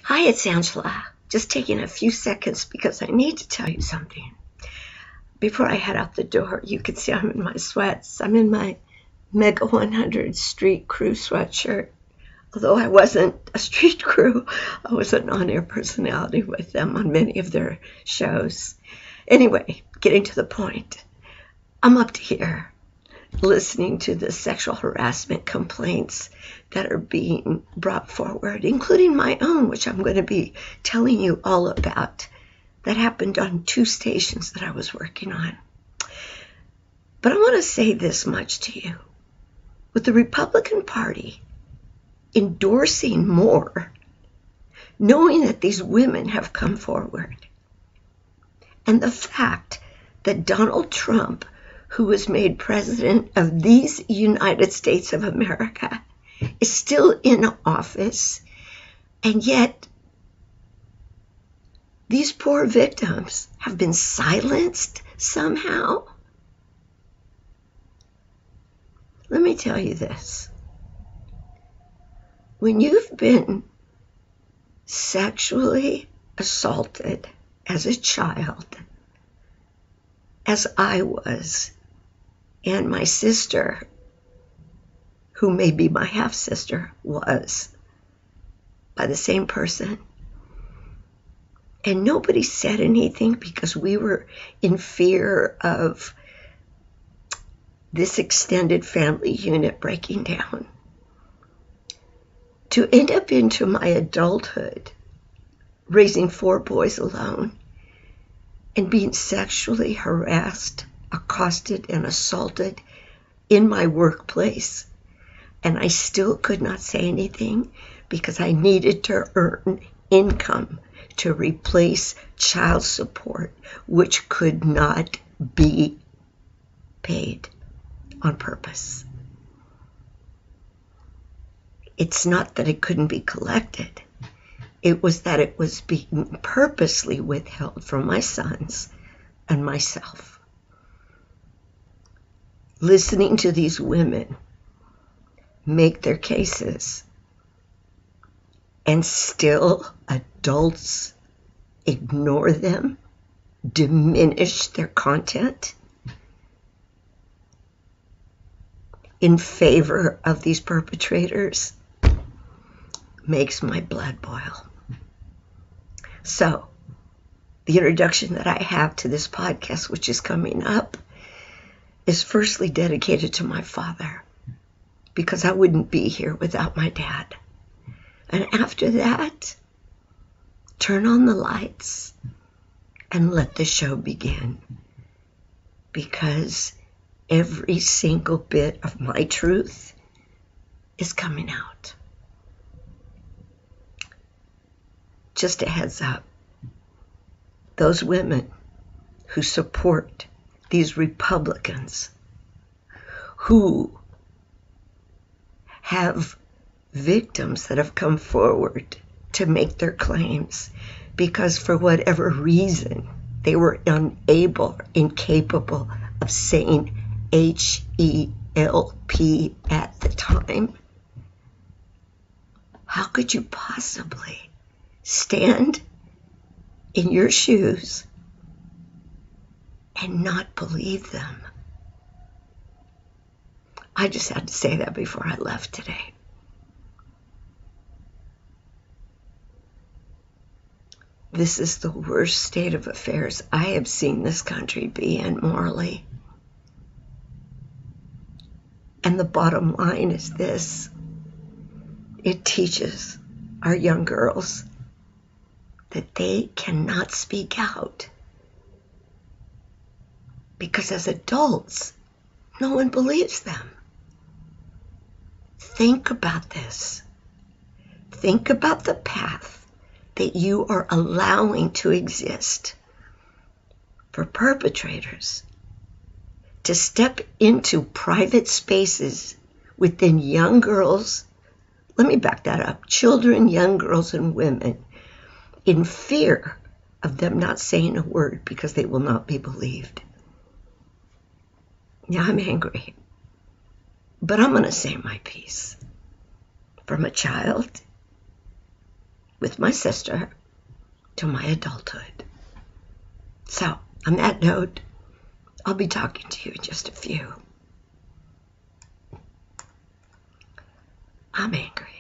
Hi, it's Angela. Just taking a few seconds because I need to tell you something. Before I head out the door, you can see I'm in my sweats. I'm in my Mega 100 Street Crew sweatshirt. Although I wasn't a street crew, I was an on-air personality with them on many of their shows. Anyway, getting to the point. I'm up to here listening to the sexual harassment complaints that are being brought forward, including my own, which I'm going to be telling you all about, that happened on 2 stations that I was working on. But I want to say this much to you. With the Republican Party endorsing more, knowing that these women have come forward, and the fact that Donald Trump, who was made president of these United States of America, is still in office, and yet these poor victims have been silenced somehow. Let me tell you this. When you've been sexually assaulted as a child, as I was, and my sister, who may be my half-sister, was, by the same person, and nobody said anything because we were in fear of this extended family unit breaking down. To end up into my adulthood, raising 4 boys alone, and being sexually harassed, accosted, and assaulted in my workplace, and I still could not say anything because I needed to earn income to replace child support, which could not be paid on purpose. It's not that it couldn't be collected. It was that it was being purposely withheld from my sons and myself. Listening to these women make their cases, and still adults ignore them, diminish their content in favor of these perpetrators, makes my blood boil. So, the introduction that I have to this podcast, which is coming up, is firstly dedicated to my father, because I wouldn't be here without my dad. And after that, turn on the lights and let the show begin, because every single bit of my truth is coming out. Just a heads up, those women who support these Republicans, who have victims that have come forward to make their claims because for whatever reason they were incapable of saying H-E-L-P at the time, how could you possibly stand in your shoes and not believe them? I just had to say that before I left today. This is the worst state of affairs I have seen this country be in morally. And the bottom line is this: it teaches our young girls that they cannot speak out, because as adults, no one believes them. Think about this. Think about the path that you are allowing to exist for perpetrators to step into private spaces within young girls. Let me back that up. Children, young girls, and women, in fear of them not saying a word because they will not be believed. Now I'm angry, but I'm going to say my piece. From a child with my sister till my adulthood. So, on that note, I'll be talking to you in just a few. I'm angry.